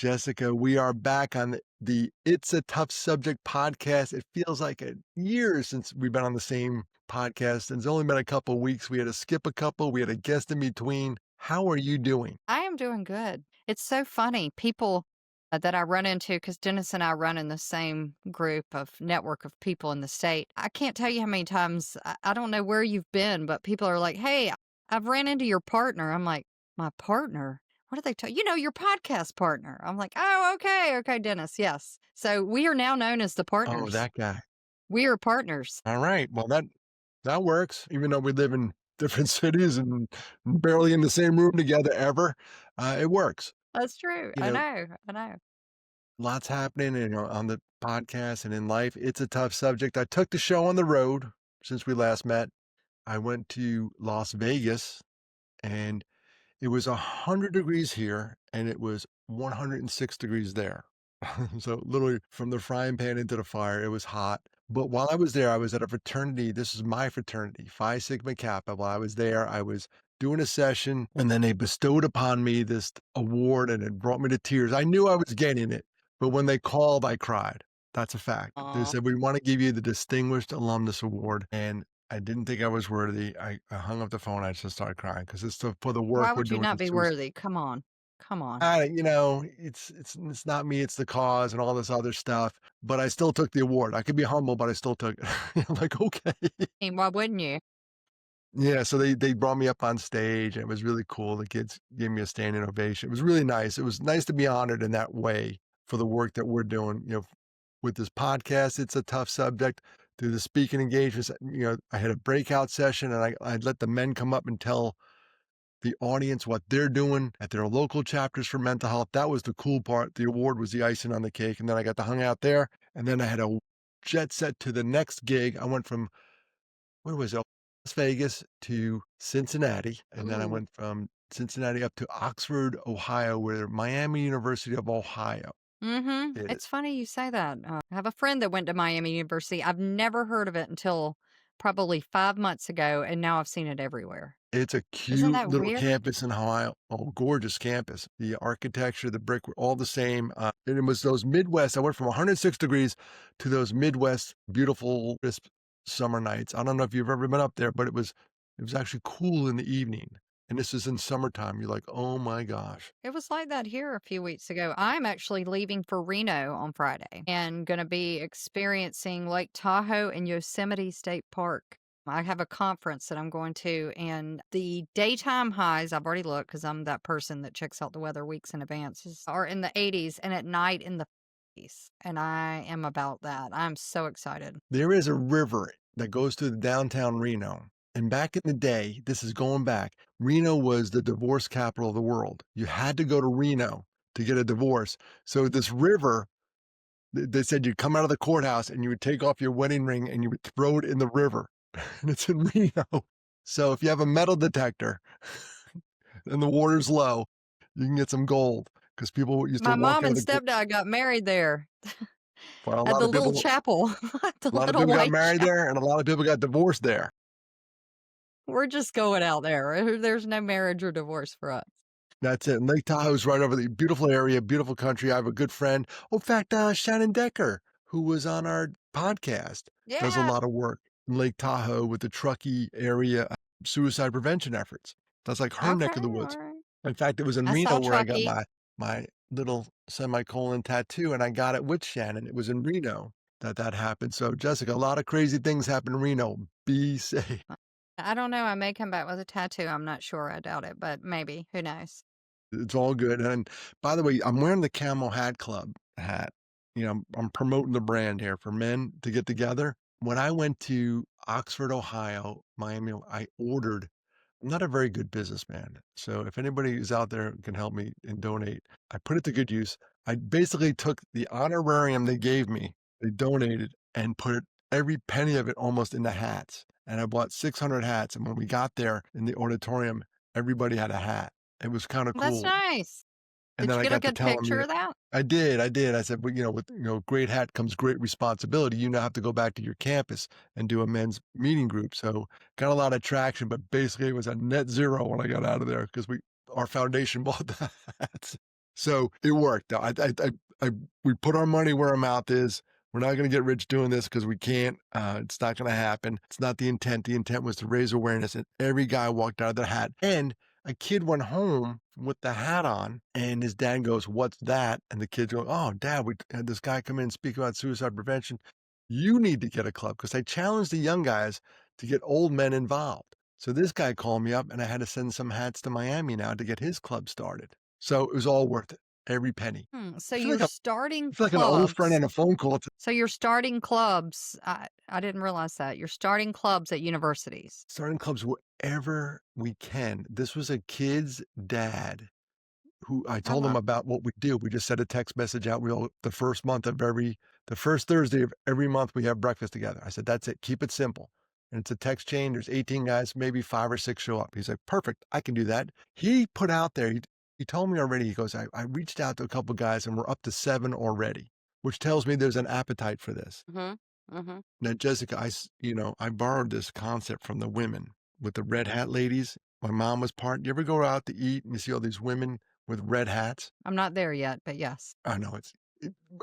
Jessica, we are back on the It's a Tough Subject podcast. It feels like a year since we've been on the same podcast, and it's only been a couple of weeks. We had to skip a couple. We had a guest in between. How are you doing? I am doing good. It's so funny. People that I run into, because Dennis and I run in the same group of network of people in the state. I can't tell you how many times, I don't know where you've been, but people are like, hey, I've ran into your partner. I'm like, my partner? What are they talking? Your podcast partner. I'm like, oh, okay. Okay, Dennis. Yes. So we are now known as the Oh, partners. that guy. We are partners. All right. Well, that works. Even though we live in different cities and barely in the same room together ever, it works. That's true. You I know, know. I know. lots happening, on the podcast and in life. It's a tough subject. I took the show on the road since we last met. I went to Las Vegas, and it was 100 degrees here, and it was 106 degrees there. So literally from the frying pan into the fire, it was hot. But while I was there, I was at a fraternity. This is my fraternity, Phi Sigma Kappa. While I was there, I was doing a session, and then they bestowed upon me this award, and it brought me to tears. I knew I was getting it, but when they called, I cried. That's a fact. They Aw. said, "We want to give you the Distinguished Alumnus Award." And I didn't think I was worthy. I hung up the phone. I just started crying because it's for the work Why we're would you doing not with be suicide. worthy? Come on. Come on. It's not me, it's the cause and all this other stuff. But I still took the award. I could be humble, but I still took it. I'm like, okay. And why wouldn't you? Yeah. So they brought me up on stage, and it was really cool. The kids gave me a standing ovation. It was really nice. It was nice to be honored in that way for the work that we're doing. With this podcast, it's a tough subject. Through the speaking engagements, I had a breakout session, and I'd let the men come up and tell the audience what they're doing at their local chapters for mental health. That was the cool part. The award was the icing on the cake. And then I got to hang out there. And then I had a jet set to the next gig. I went from, where was it? Las Vegas to Cincinnati. And then I Ooh. went from Cincinnati up to Oxford, Ohio, where Miami University of Ohio is. It's funny you say that. I have a friend that went to Miami University. I've never heard of it until probably 5 months ago, and now I've seen it everywhere. It's a Isn't cute that little weird? campus in Ohio. Oh, gorgeous campus. The architecture, the brick were all the same. And it was those Midwest. I went from 106 degrees to those Midwest beautiful crisp summer nights. I don't know if you've ever been up there, but it was actually cool in the evening. And this is in summertime. You're like, oh my gosh. It was like that here a few weeks ago. I'm actually leaving for Reno on Friday and going to be experiencing Lake Tahoe and Yosemite State Park. I have a conference that I'm going to, and the daytime highs, I've already looked because I'm that person that checks out the weather weeks in advance, are in the 80s and at night in the 50s. And I am about that. I'm so excited. There is a river that goes through the downtown Reno. And back in the day, this is going back, Reno was the divorce capital of the world. You had to go to Reno to get a divorce. So this river, they said you'd come out of the courthouse and you would take off your wedding ring and you would throw it in the river. And it's in Reno. So if you have a metal detector and the water's low, you can get some gold because people used to My walk mom out of and the court. stepdad got married there Well, at the little chapel, the a lot of little people got white married chapel. there, and a lot of people got divorced there. We're just going out there. There's no marriage or divorce for us. That's it. And Lake Tahoe's right over the beautiful area, beautiful country. I have a good friend. Oh, in fact, Shannon Decker, who was on our podcast, does a Yeah. lot of work in Lake Tahoe with the Truckee area suicide prevention efforts. That's like her Okay. neck of the All woods. right. In fact, it was in I Reno saw where I got Truckee. my little semicolon tattoo, and I got it with Shannon. It was in Reno that happened. So, Jessica, a lot of crazy things happen in Reno. Be safe. I don't know. I may come back with a tattoo. I'm not sure. I doubt it, but maybe. Who knows? It's all good. And by the way, I'm wearing the Camel Hat Club hat. I'm promoting the brand here for men to get together. When I went to Oxford, Ohio, Miami, I ordered. I'm not a very good businessman. So if anybody is out there who can help me and donate, I put it to good use. I basically took the honorarium they gave me, they donated, and put every penny of it almost into hats. And I bought 600 hats. And when we got there in the auditorium, everybody had a hat. It was kind of That's cool. nice. And Did then you I get a got to good tell picture him, of that? I did. I said, "Well, with, great hat comes great responsibility. You now have to go back to your campus and do a men's meeting group." So got a lot of traction, but basically it was a net zero when I got out of there because our foundation bought the hats. So it worked. I we put our money where our mouth is. We're not going to get rich doing this because we can't. It's not going to happen. It's not the intent. The intent was to raise awareness, and every guy walked out of their hat. And a kid went home with the hat on, and his dad goes, "What's that?" And the kids go, "Oh, Dad, we had this guy come in and speak about suicide prevention. You need to get a club," because I challenged the young guys to get old men involved. So this guy called me up, and I had to send some hats to Miami now to get his club started. So it was all worth it, every penny. So I feel you're like starting I feel like an old friend clubs. on a phone call. So you're starting clubs. I didn't realize that. You're starting clubs at universities. Starting clubs wherever we can. This was a kid's dad who I I told him love about what we do. We just sent a text message out. We'll the first Thursday of every month, we have breakfast together. I said, "That's it. Keep it simple." And it's a text chain. There's 18 guys, maybe 5 or 6 show up. He's like, "Perfect. I can do that." He put out there, he told me already, he goes, I reached out to a couple guys and we're up to 7 already, which tells me there's an appetite for this. Mhm. Mhm. Now, Jessica, I borrowed this concept from the women with the red hat ladies. My mom was part. You ever go out to eat and you see all these women with red hats? I'm not there yet, but yes. I know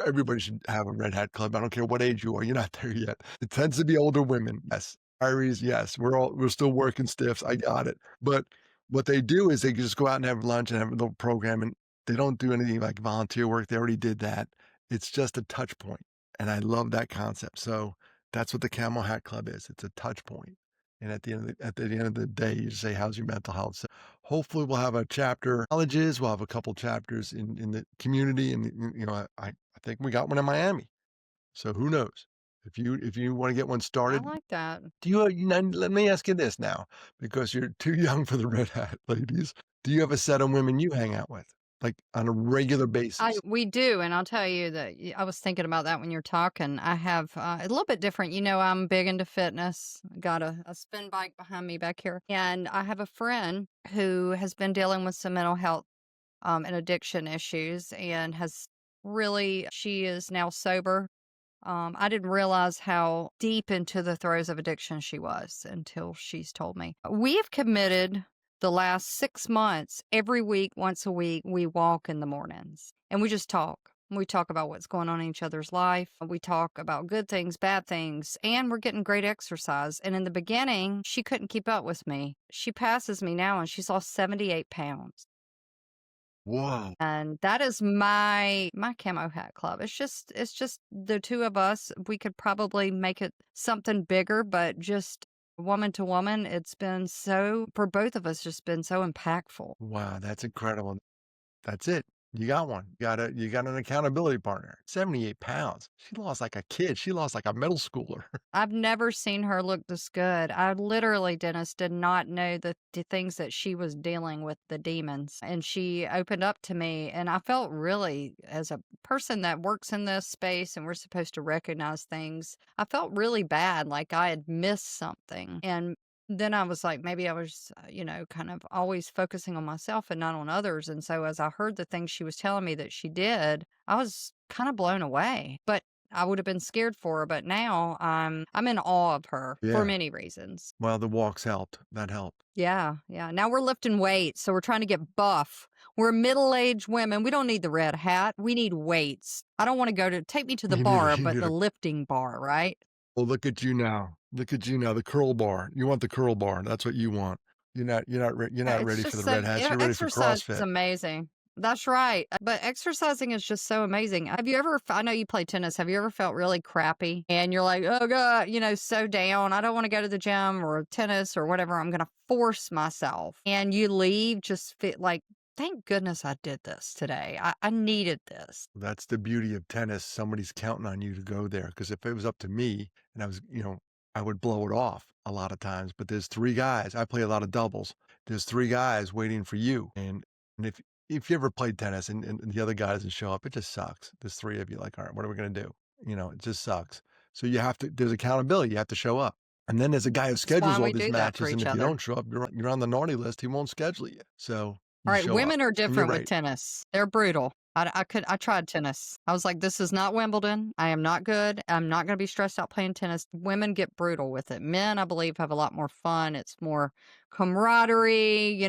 everybody should have a red hat club. I don't care what age you are. You're not there yet. It tends to be older women. Yes. Iries, yes. We're still working stiffs. I got it. But what they do is they just go out and have lunch and have a little program, and they don't do anything like volunteer work. They already did that. It's just a touch point. And I love that concept. So that's what the Camel Hat Club is. It's a touch point. And at the end of the day, you just say, "How's your mental health?" So hopefully we'll have a chapter colleges, we'll have a couple chapters in the community, and, I think we got one in Miami. So who knows? If you wanna get one I started, like that. do you know, let me ask you this now, because you're too young for the red hat ladies. Do you have a set of women you hang out with, like, on a regular I basis? we do, and I'll tell you that I was thinking about that when you're talking. I have a little bit different. I'm big into fitness. Got a spin bike behind me back here, and I have a friend who has been dealing with some mental health and addiction issues, and has really. She is now sober. I didn't realize how deep into the throes of addiction she was until she's told me. We've committed the last 6 months, every week, once a week, we walk in the mornings and we just talk. We talk about what's going on in each other's life. We talk about good things, bad things, and we're getting great exercise. And in the beginning, she couldn't keep up with me. She passes me now and she's lost 78 pounds. Whoa. And that is my camo hat club. It's just the two of us. We could probably make it something bigger, but just woman to woman, it's been so for both of us just been so impactful. Wow, that's incredible. That's it. You got one. You got an accountability partner. 78 pounds. She lost like a kid. She lost like a middle schooler. I've never seen her look this good. I literally, Dennis, did not know the things that she was dealing with, the demons. And she opened up to me, and I felt really, as a person that works in this space and we're supposed to recognize things, I felt really bad, like I had missed something. And then I was like, maybe I was, kind of always focusing on myself and not on others. And so as I heard the things she was telling me that she did, I was kind of blown away. But I would have been scared for her, but now I'm in awe of her for Yeah. many reasons. Well, the walks helped. That helped. Yeah, yeah. Now we're lifting weights, so we're trying to get buff. We're middle-aged women. We don't need the red hat. We need weights. I don't want to go to take me to the You need a bar, you but need the a lifting bar, right? well, look at you now. Look at you now, the curl bar. You want the curl bar. That's what you want. You're not It's ready for just the so red hats. You're ready for exercise is CrossFit. amazing. That's right. But exercising is just so amazing. Have you ever, I know you play tennis. Have you ever felt really crappy and you're like, oh God, so down. I don't want to go to the gym or tennis or whatever. I'm going to force myself. And you leave just fit like, thank goodness I did this today. I needed this. That's the beauty of tennis. Somebody's counting on you to go there. Because if it was up to me and I would blow it off a lot of times. But there's 3 guys. I play a lot of doubles. There's 3 guys waiting for you. And if you ever played tennis and the other guy doesn't show up, it just sucks. There's 3 of you like, all right, what are we gonna do? It just sucks. So there's accountability. You have to show up. And then there's a guy who That's why schedules all we these do that for matches. And each if you other. don't show up, you're on the naughty list. He won't schedule you. So All you right, show up. women are And you're different with right. tennis. They're brutal. I tried tennis. I was like, this is not Wimbledon. I am not good. I'm not going to be stressed out playing tennis. Women get brutal with it. Men, I believe, have a lot more fun. It's more camaraderie.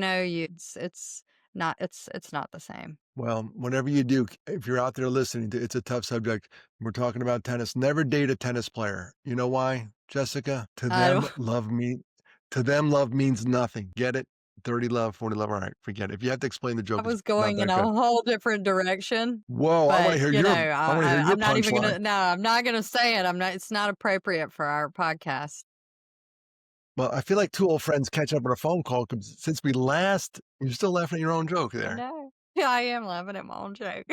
Not it's not the same. Well, whatever you do, if you're out there listening to it's a tough subject. We're talking about tennis. Never date a tennis player. You know why, Jessica? I don't To them, love means nothing. Get it? 30 love, 40 love. All right, forget it. If you have to explain the I joke, it's was not going in that a good. whole different direction, Whoa, but, I wanna hear your I'm not even punchline. gonna no, I'm not gonna say it. I'm not it's not appropriate for our podcast. Well, I feel like 2 old friends catching up on a phone call 'cause since we last you're still laughing at your own joke I there. know. Yeah, I am laughing at my own joke.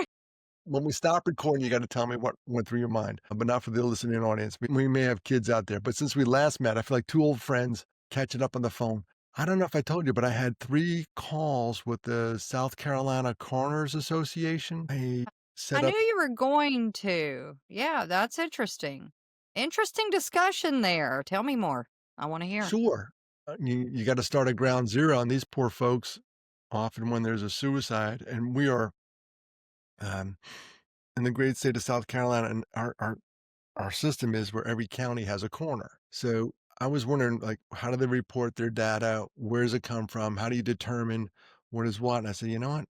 When we stop recording, you gotta tell me what went through your mind, but not for the listening audience. We may have kids out there, but since we last met, I feel like 2 old friends catching up on the phone. I don't know if I told you, but I had 3 calls with the South Carolina Coroners Association. I I set knew up you were going to. Yeah, that's interesting. Interesting discussion there. Tell me more. I wanna hear. Sure. You gotta start at ground zero, and these poor folks, often when there's a suicide, and we are, um, in the great state of South Carolina, and our system is where every county has a coroner. So I was wondering, like, how do they report their data? Where does it come from? How do you determine what is what? And I said, you know what?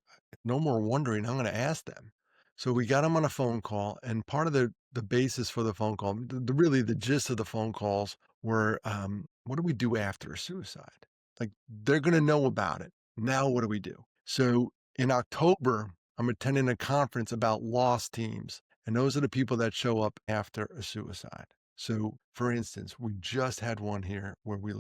No more wondering. I'm going to ask them. So we got them on a phone call, and part of the basis for the phone call, really the gist of the phone calls were, what do we do after a suicide? Like they're going to know about it. Now what do we do? So in October, I'm attending a conference about lost teams, and those are the people that show up after a suicide. So, for instance, we just had one here where I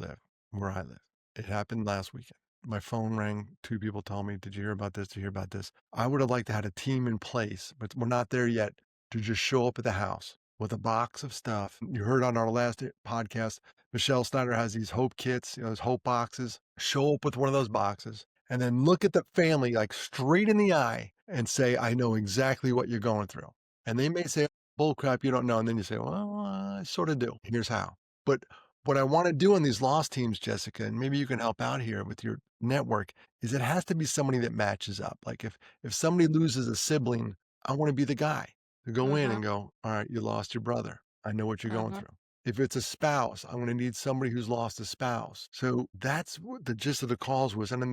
live. It happened last weekend. My phone rang. 2 people told me, "Did you hear about this? Did you hear about this?" I would have liked to had a team in place, but we're not there yet to just show up at the house with a box of stuff. You heard on our last podcast, Michelle Snyder has these hope kits, those hope boxes. Show up with one of those boxes and then look at the family like straight in the eye and say, "I know exactly what you're going through." And they may say, "Bull crap, you don't know." And then you say, "Well, I sort of do. Here's how." But what I want to do in these lost teams, Jessica, and maybe you can help out here with your network, is it has to be somebody that matches up. Like if somebody loses a sibling, I want to be the guy to go in Mhm, and go, "All right, you lost your brother. I know what you're going mhm. through." If it's a spouse, I'm going to need somebody who's lost a spouse. So that's what the gist of the calls was. And then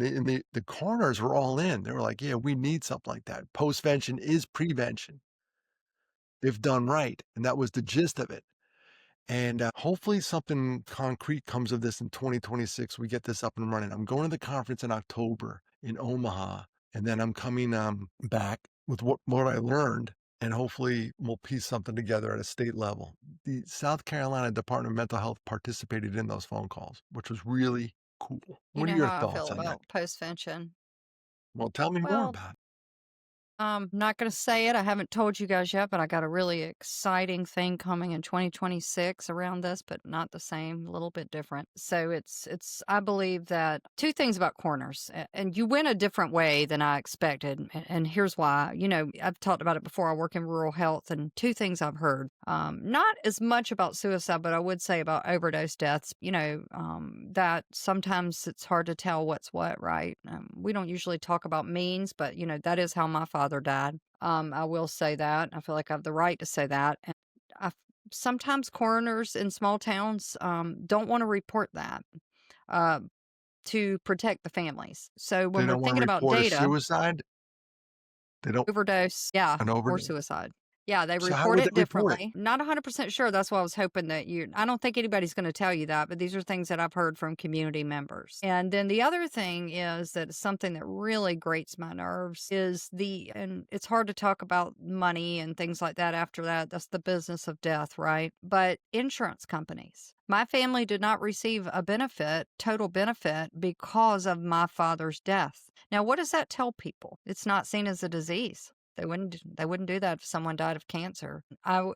the coroners were all in. They were like, yeah, we need something like that. Postvention is prevention if done right. And that was the gist of it. And hopefully something concrete comes of this in 2026. We get this up and running. I'm going to the conference in October in Omaha, and then I'm coming back with what I learned, and hopefully we'll piece something together at a state level. The South Carolina Department of Mental Health participated in those phone calls, which was really cool. You What are know your how I feel thoughts on that? about postvention. Well, tell me more Well, about it. not gonna say it. I haven't told you guys yet, but I got a really exciting thing coming in 2026 around this, but not the same, a little bit different. So it's I believe that two things about corners, and you win a different way than I expected, and here's why. You know, I've talked about it before. I work in rural health, and two things I've heard. Not as much about suicide, but I would say about overdose deaths. You know, that sometimes it's hard to tell what's what, right? We don't usually talk about means, but you know, that is how my father died. I will say that. I feel like I have the right to say that. And I, sometimes coroners in small towns don't want to report that uh, to protect the families. So They when we're don't want to thinking about report a data, suicide. They don't overdose, yeah, an or overdose. suicide. Yeah, they So how report would they it report it? differently. Not 100% sure, that's why I was hoping that you I don't think anybody's gonna tell you that, but these are things that I've heard from community members. And then the other thing is that something that really grates my nerves is and it's hard to talk about money and things like that after that, that's the business of death, right? But insurance companies. My family did not receive a benefit, total benefit, because of my father's death. Now, what does that tell people? It's not seen as a disease. They wouldn't do that if someone died of cancer.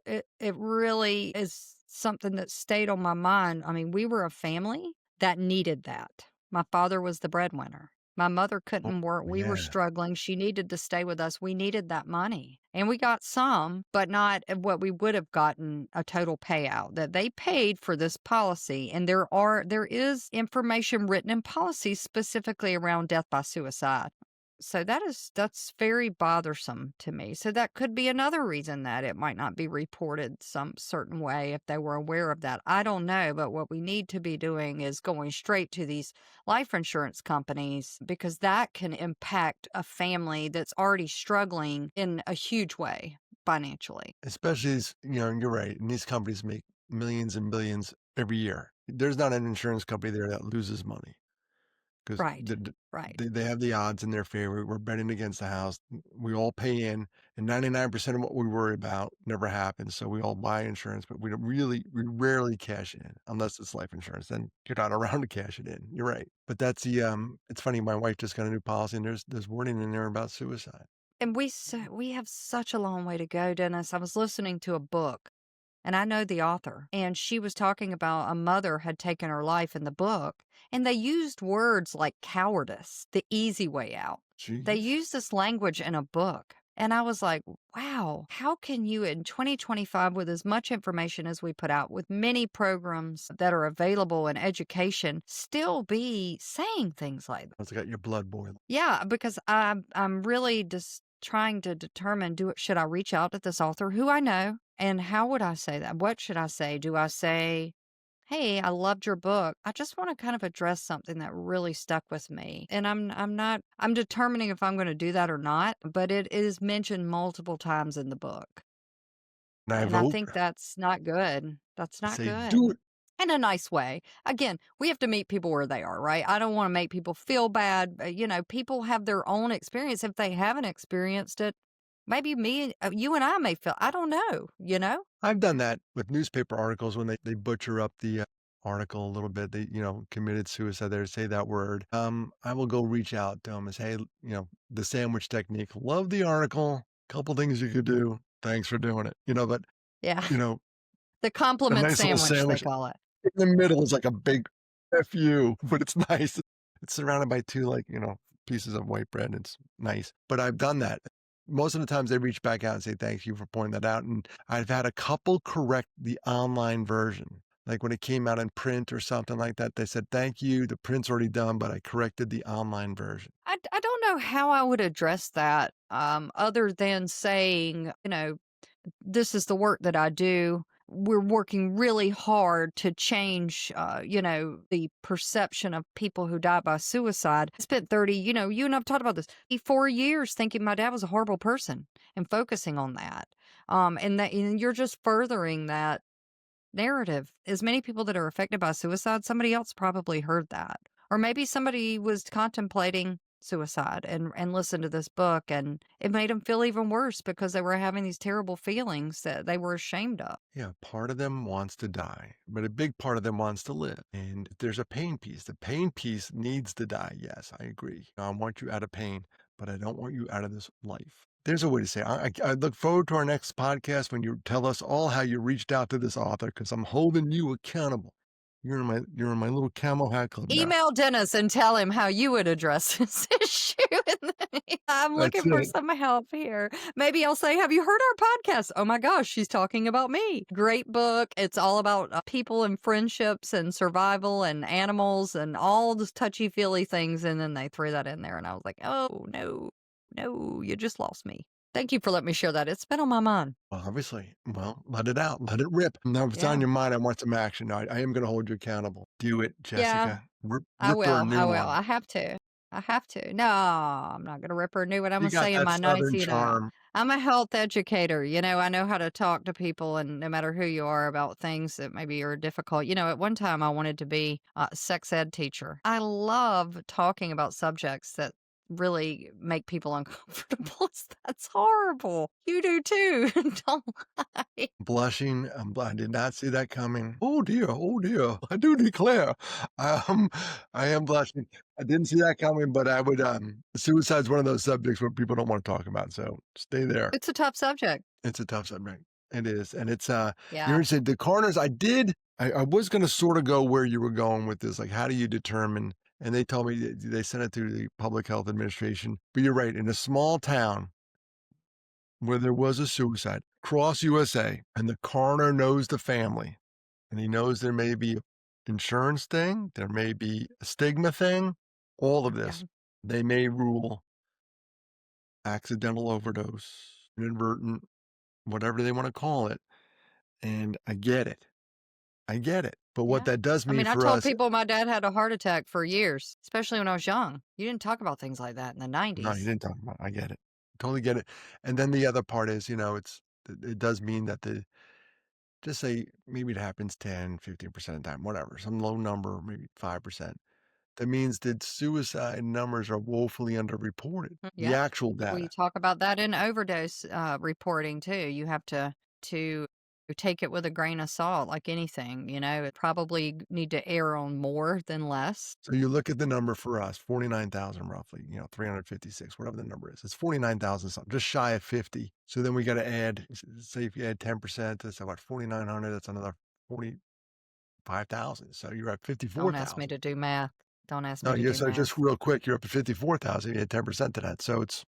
It really is something that stayed on my mind. I mean, we were a family that needed that. My father was the breadwinner. My mother Oh, couldn't work. We were yeah. struggling. She needed to stay with us. We needed that money. And we got some, but not what we would have gotten a total payout. That they paid for this policy. And there is information written in policies specifically around death by suicide. So that's very bothersome to me. So that could be another reason that it might not be reported some certain way if they were aware of that. I don't know, but what we need to be doing is going straight to these life insurance companies because that can impact a family that's already struggling in a huge way financially. Especially as you're right, and these companies make millions and billions every year. There's not an insurance company there that loses money. 'Cause Right. Right. they have the odds in their favor. We're betting against the house. We all pay in, and 99% of what we worry about never happens, so we all buy insurance, but we rarely cash it in unless it's life insurance, then you're not around to cash it in. You're right. But that's it's funny, my wife just got a new policy, and there's wording in there about suicide. And we have such a long way to go, Dennis. I was listening to a book and I know the author, and she was talking about a mother had taken her life in the book, and they used words like cowardice, the easy way out. They Jeez. used this language in a book. And I was like, wow, how can you in 2025, with as much information as we put out, with many programs that are available in education, still be saying things like that? It's got your blood boiling. Yeah, because I'm really just trying to determine should I reach out to this author who I know and how would I say that? What should I say? Do I say, "Hey, I loved your book. I just want to kind of address something that really stuck with me." And I'm determining if I'm going to do that or not, but it is mentioned multiple times in the book. And I And I vote, think that's not good. That's I not say, "Do good. it." In a nice way. Again, we have to meet people where they are, right? I don't want to make people feel bad. People have their own experience. If they haven't experienced it, maybe you and I may feel, I don't know? I've done that with newspaper articles when they butcher up the, article a little bit. They, committed suicide there, say that word. I will go reach out to them and say, "Hey, the sandwich technique. Love the article. Couple things you could do. Thanks for doing it." But, Yeah. you know, The a compliment nice little sandwich, they sandwich call it. in the middle is like a big F you, but it's nice. It's surrounded by 2, like, pieces of white bread, it's nice. But I've done that. Most of the times they reach back out and say, "Thank you for pointing that out," and I've had a couple correct the online version. Like, when it came out in print or something like that, they said, "Thank you, the print's already done, but I corrected the online version." I don't know how I would address that other than saying, this is the work that I do. We're working really hard to change, the perception of people who die by suicide. I spent 30, you and I've talked about this, 4 years thinking my dad was a horrible person and focusing on that. And you're just furthering that narrative. As many people that are affected by suicide, somebody else probably heard that. Or maybe somebody was contemplating suicide and listened to this book and it made them feel even worse because they were having these terrible feelings that they were ashamed of. Yeah, part of them wants to die, but a big part of them wants to live. And there's a pain piece. The pain piece needs to die. Yes, I agree. I want you out of pain, but I don't want you out of this life. There's a way to say, I look forward to our next podcast when you tell us all how you reached out to this author because I'm holding you accountable. You're in my little camel hat club now. Email Dennis and tell him how you would address this issue. I'm That's looking for it. some help here. Maybe I'll say, have you heard our podcast? Oh my gosh, she's talking about me. Great book. It's all about people and friendships and survival and animals and all those touchy feely things. And then they threw that in there. And I was like, oh, no, no, you just lost me. Thank you for letting me share that. It's been on my mind. Well, obviously. Well, let it out. Let it rip. Now, if it's on Yeah. your mind, I want some action. I am going to hold you accountable. Do it, Yeah. Jessica. Rip, I rip her a will, I new will. one. I have to. I have to. No, I'm not gonna rip her a new one. I'm You gonna got say in that my nice, Southern charm. I'm a health educator. I know how to talk to people and no matter who you are about things that maybe are difficult. At one time I wanted to be a sex ed teacher. I love talking about subjects that really make people uncomfortable. That's horrible. You do too. Don't lie. Blushing. I did not see that coming. Oh dear. Oh dear. I do declare. Um, I am blushing. I didn't see that coming, but I would, suicide's one of those subjects where people don't want to talk about. So stay there. It's a tough subject. It's a tough subject. It is. And it's, you're Yeah. interested. The coroners, I was going to sort of go where you were going with this. Like, how do you determine? And they told me they sent it to the public health administration. But you're right. In a small town where there was a suicide across USA and the coroner knows the family and he knows there may be an insurance thing, there may be a stigma thing, all of Yeah. this, they may rule accidental overdose, inadvertent, whatever they wanna call it, and I get it. I get it. But what Yeah. that does I mean mean, I for told us. people my dad had a heart attack for years, especially when I was young. You didn't talk about things like that in the No, you 90s. didn't talk about it. I get it. Totally get it. And then the other part is, it does mean that the just say maybe it happens 10, 15% of the time, whatever, some low number, maybe 5%. That means that suicide numbers are woefully underreported, the Yep. actual We data. talk about that in overdose reporting too. You have to take it with a grain of salt, like anything. It probably need to err on more than less. So you look at the number for us, 49,000 roughly, 356, whatever the number is. It's 49,000 something, just shy of 50. So then we got to add, say if you add 10%, that's about 4,900, that's another 45,000. So you're at Don't ask me 54,000. to do math. Don't ask No, me to you do so math. just real quick, you're up to 54,000, you add 10% to that. So it's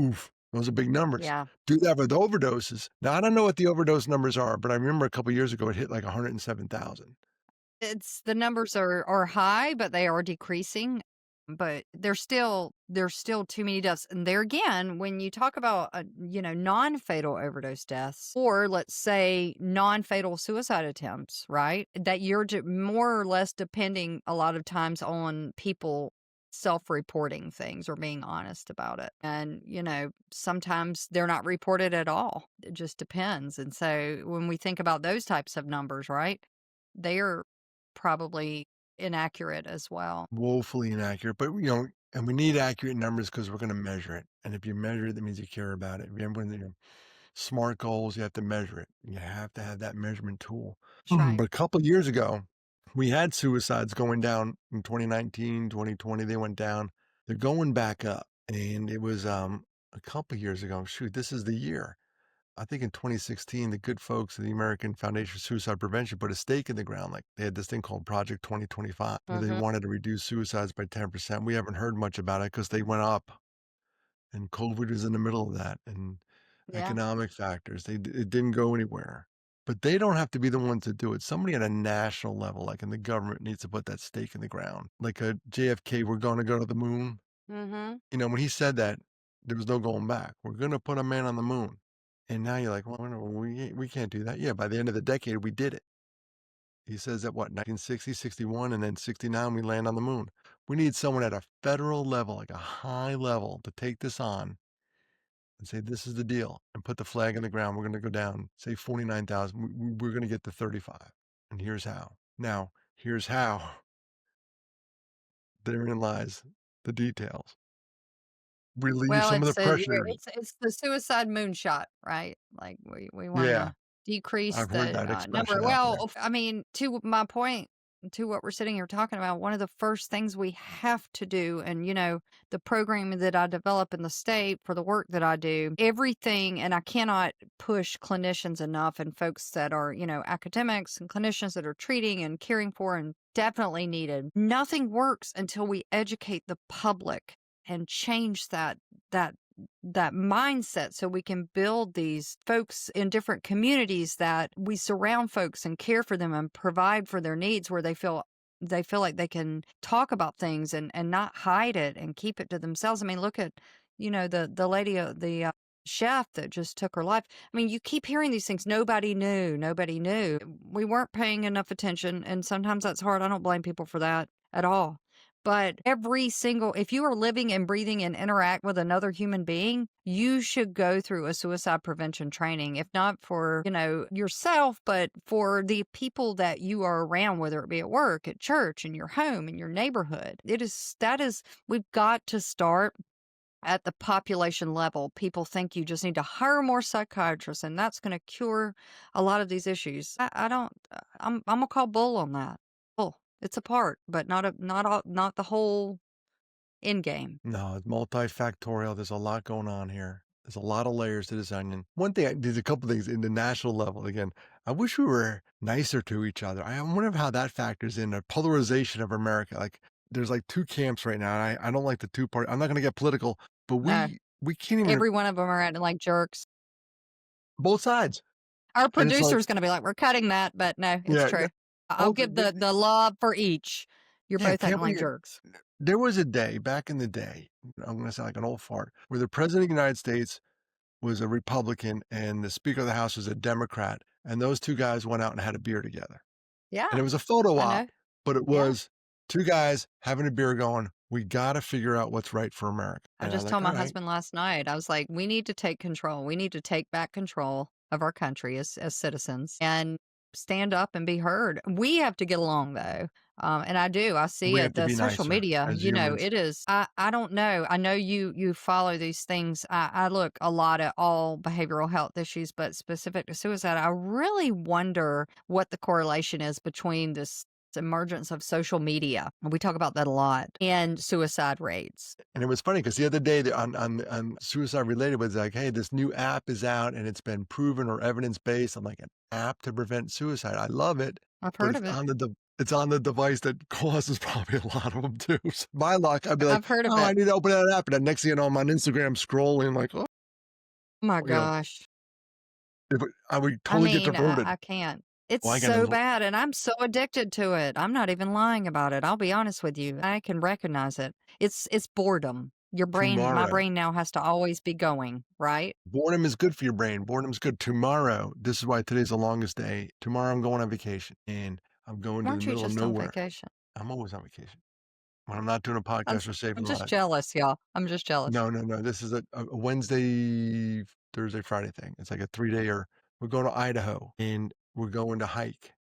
oof, those are big numbers. Yeah. Do that with overdoses. Now I don't know what the overdose numbers are, but I remember a couple years ago it hit like 107,000. It's the numbers are high, but they are decreasing, but there's still too many deaths, and there again, when you talk about, non-fatal overdose deaths, or let's say non-fatal suicide attempts, right? That you're more or less depending a lot of times on people self-reporting things or being honest about it, and, sometimes they're not reported at all. It just depends, and so when we think about those types of numbers, right? They're probably inaccurate as well. Woefully inaccurate, but, and we need accurate numbers because 'cause we're gonna measure it, and if you measure it, that means you care about it. Remember when SMART goals, you have to measure it. You have to have that measurement tool. That's right. But a couple of years ago, we had suicides going down in 2019, 2020, they went down. They're going back up, and it was, a couple of years ago, shoot, this is the year. I think in 2016, the good folks at the American Foundation for Suicide Prevention put a stake in the ground. Like they had this thing called Project 2025, where they Mhm. wanted to reduce suicides by 10%. We haven't heard much about it because they went up, and COVID was in the middle of that, and Yeah. economic factors. It didn't go anywhere. But they don't have to be the ones to do it. Somebody at a national level, like in the government, needs to put that stake in the ground. Like a JFK, we're going to go to the moon. Mhm. When he said that, there was no going back. We're gonna put a man on the moon. And now you're like, "Well, no, we can't do that." Yeah, by the end of the decade, we did it. He says that what, 1960, 61, and then 69, we land on the moon. We need someone at a federal level, like a high level, to take this on and say, "This is the deal," and put the flag in the ground. We're gonna go down, say 49,000. We're gonna get to 35, and here's how. Now, here's how. Therein lies the details. Relieve Well, some of the pressure. it's the suicide moonshot, right? Like, we Yeah, wanna decrease I've heard the, that number. expression out Well, there. I mean, to my point, to what we're sitting here talking about, one of the first things we have to do, and, the programming that I develop in the state for the work that I do, everything, and I cannot push clinicians enough and folks that are, academics and clinicians that are treating and caring for and definitely needed. Nothing works until we educate the public and change that that mindset so we can build these folks in different communities, that we surround folks and care for them and provide for their needs, where they feel like they can talk about things and not hide it and keep it to themselves. I mean, look at, the lady, the chef that just took her life. I mean, you keep hearing these things. Nobody knew. We weren't paying enough attention, and sometimes that's hard. I don't blame people for that at all. But if you are living and breathing and interact with another human being, you should go through a suicide prevention training, if not for, yourself, but for the people that you are around, whether it be at work, at church, in your home, in your neighborhood. We've got to start at the population level. People think you just need to hire more psychiatrists and that's going to cure a lot of these issues. I don't, I'm gonna call bull on that. Bull. It's a part, but not the whole end game. No, it's multifactorial. There's a lot going on here. There's a lot of layers to this onion. There's a couple things in the national level. Again, I wish we were nicer to each other. I wonder how that factors in the polarization of America. Like, there's like two camps right now. And I don't like the two party. I'm not going to get political, but No, we can't even every one of them are acting like jerks. both sides. Our And it's like, producer's going to be like, we're cutting that, but no, it's yeah, true. I'll okay, give the love for each. You're Yeah, both can't acting like we jerks. there was a day back in the day, I'm gonna sound like an old fart, where the president of the United States was a Republican and the Speaker of the House was a Democrat, and those 2 guys went out and had a beer together. And Yeah, it was a photo I op, know. but it Yeah. was 2 guys having a beer going, "We gotta figure out what's right for America." I And I was just like, told my "Alright." husband last night, I was like, we need to take control. We need to take back control of our country as citizens and stand up and be heard. We have to get along though. And I do. I see We have it. to The be social nicer media, as you know, humans. it is I don't know. I know you follow these things. I look a lot at all behavioral health issues, but specific to suicide, I really wonder what the correlation is between this emergence of social media. We talk about that a lot and suicide rates. And it was funny because the other day on suicide related was like, "Hey, this new app is out and it's been proven or evidence-based." I'm like, "An app to prevent suicide." I love it, I've but heard of it. it's on the device that causes probably a lot of them too. So my luck, I'd be like, I've heard of "Oh, I it. need to open that app." And then next thing you know, I'm on Instagram scrolling like, "Oh," Oh my you know, gosh. if it I would I totally get mean, diverted. I can't. It's Well, I gotta so look bad, and I'm so addicted to it. I'm not even lying about it. I'll be honest with you. I can recognize it. It's boredom. Your brain my tomorrow. brain now has to always be going, right? Boredom is good for your brain. Boredom's good. Tomorrow, this is why today's the longest day. Tomorrow I'm going on vacation and I'm going to the Weren't you middle of just on nowhere. vacation? I'm always on vacation. When I'm not doing a I'm podcast s or I'm saving just lives. jealous, y'all. I'm just jealous. No, no, no. This is a Wednesday, Thursday, Friday thing. It's like a 3-dayer. We're going to Idaho and we're going to hike.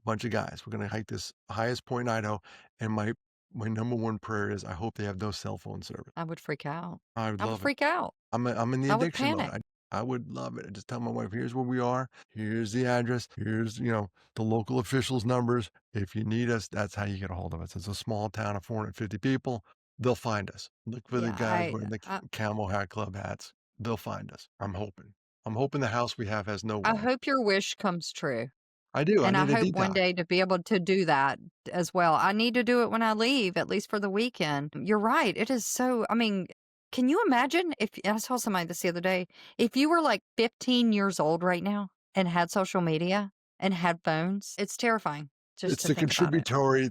A bunch of guys. We're going to hike this highest point in Idaho. And my number one prayer is I hope they have no cell phone service. I would freak out. I would I would love it. freak out. I'm in the I would addiction mode. panic. I would love it. I just tell my wife, here's where we are. Here's the address. Here's, the local officials' numbers. If you need us, that's how you get a hold of us. It's a small town of 450 people. They'll find us. Look for the Yeah, guys wearing the camel hat club hats. They'll find us. I'm hoping. I'm hoping the house we have has no I one. hope your wish comes true. I do. I And I need a hope one detox. day to be able to do that as well. I need to do it when I leave, at least for the weekend. You're right. It is so, I mean, can you imagine if I saw somebody this the other day, if you were like 15 years old right now and had social media and had phones? It's terrifying just It's to the think about it. contributory,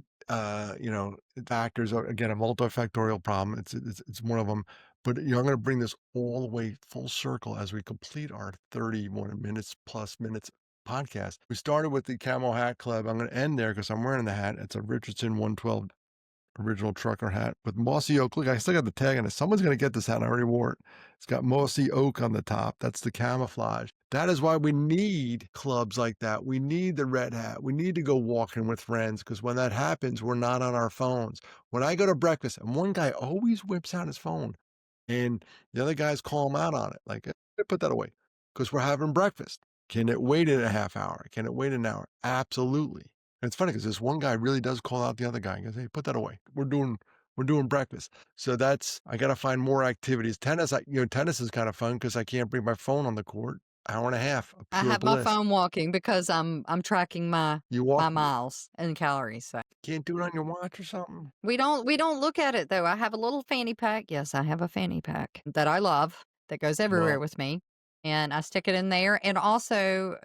factors are, again, a multifactorial problem. It's one of them. But, I'm gonna bring this all the way full circle as we complete our 31 minutes plus minutes podcast. We started with the Camel Hat Club. I'm gonna end there because 'cause I'm wearing the hat. It's a Richardson 112 original trucker hat with mossy oak. Look, I still got the tag on it. Someone's gonna get this hat. I already wore it. It's got mossy oak on the top. That's the camouflage. That is why we need clubs like that. We need the red hat. We need to go walking with friends because when that happens, we're not on our phones. When I go to breakfast, and one guy always whips out his phone, and the other guys call him out on it, like, put that away, because we're having breakfast. Can it wait in a half hour? Can it wait an hour? Absolutely. And it's funny because this one guy really does call out the other guy and goes, "Hey, put that away. We're doing breakfast." So I gotta find more activities. Tennis is kind of fun because I can't bring my phone on the court. Hour and a half of I pure have my bliss. phone walking because I'm tracking You walk, my miles and calories. So can't do it on your watch or something? we don't look at it though. I have a little fanny pack. Yes, I have a fanny pack that I love that goes everywhere Well, with me. And I stick it in there. And also,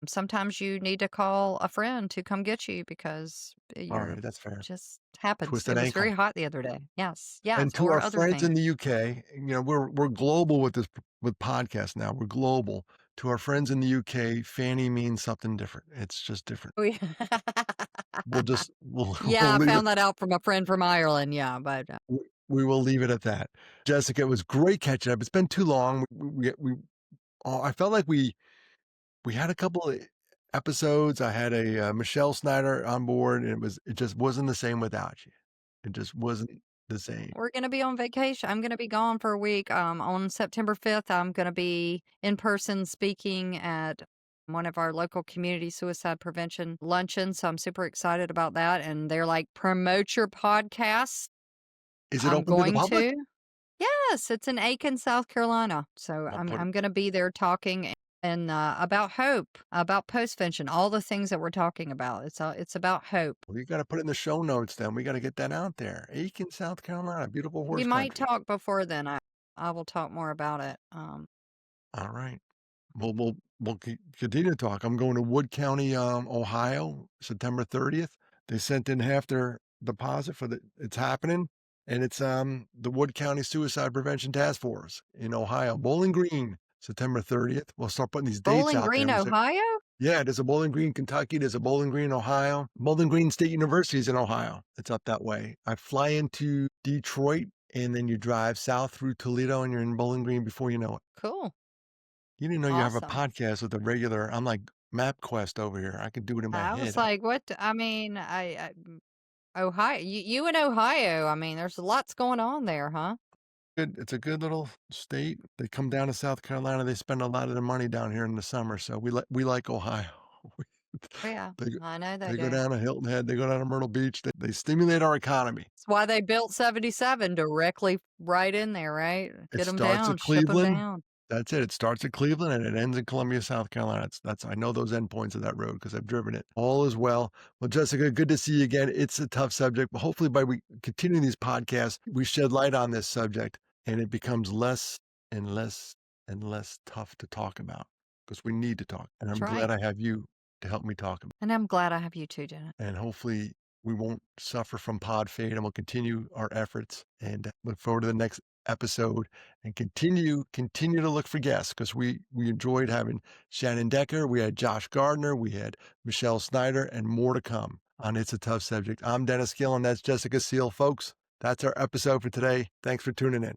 sometimes you need to call a friend to come get you because you're alright, that's fair. just happens. It Twisted was very ankle. hot the other day. Yes. Yes. And to Or our other friends things. in the UK, we're global with this with podcasts now. We're global. To our friends in the UK, fanny means something different. It's just different. We- We'll we'll yeah, I leave it found that out from a friend from Ireland. Yeah, but we will leave it at that. Jessica, it was great catching up. It's been too long. I felt like we had a couple of episodes. I had Michelle Snyder on board, and it just wasn't the same without you. It just wasn't the same. we're gonna be on vacation. I'm gonna be gone for a week. On September 5th, I'm gonna be in person speaking at one of our local community suicide prevention luncheons. So I'm super excited about that. And they're like, promote your podcast. Is it I'm open to the going public? to. Yes, it's in Aiken, South Carolina. So I'll I'm put it I'm gonna be there talking and about hope, about postvention, all the things that we're talking about. It's about hope. well, you gotta put it in the show notes then. We gotta get that out there. Aiken, South Carolina, beautiful We horse might country. talk before then. I will talk more about it. All right. We'll continue to talk. I'm going to Wood County, Ohio, September 30th. They sent in half their deposit for the it's happening, and it's, the Wood County Suicide Prevention Task Force in Ohio, Bowling Green, September 30th. We'll start putting these dates Bowling out there. Green, We said Ohio? yeah, there's a Bowling Green, Kentucky, there's a Bowling Green, Ohio. Bowling Green State University is in Ohio. It's up that way. I fly into Detroit, and then you drive south through Toledo, and you're in Bowling Green before you know it. Cool. You didn't know you have a Awesome. podcast with a regular I'm like MapQuest over here. I can do it in my I was head. like, "What?" I mean, Ohio, you in Ohio, I mean, there's lots going on there, huh? It's a good little state. They come down to South Carolina, they spend a lot of their money down here in the summer, so we like Ohio. Oh, yeah, They go I know they they go do. down to Hilton Head, they go down to Myrtle Beach, they stimulate our economy. That's why they built 77 directly right in there, right? It Get them starts down, at ship them Cleveland. down. That's it. It starts at Cleveland and it ends in Columbia, South Carolina. That's I know those endpoints of that road because I've driven it. All is well. Well, Jessica, good to see you again. It's a tough subject, but hopefully by we continuing these podcasts, we shed light on this subject and it becomes less and less and less tough to talk about because we need to talk. And That's I'm right, glad I have you to help me talk about and I'm glad I have you too, Jenna. and hopefully we won't suffer from pod fade and we'll continue our efforts and look forward to the next episode and continue to look for guests because we enjoyed having Shannon Decker, we had Josh Gardner, we had Michelle Snyder, and more to come on It's a Tough Subject. I'm Dennis Gillan, that's Jessica Seel. Folks, that's our episode for today. Thanks for tuning in.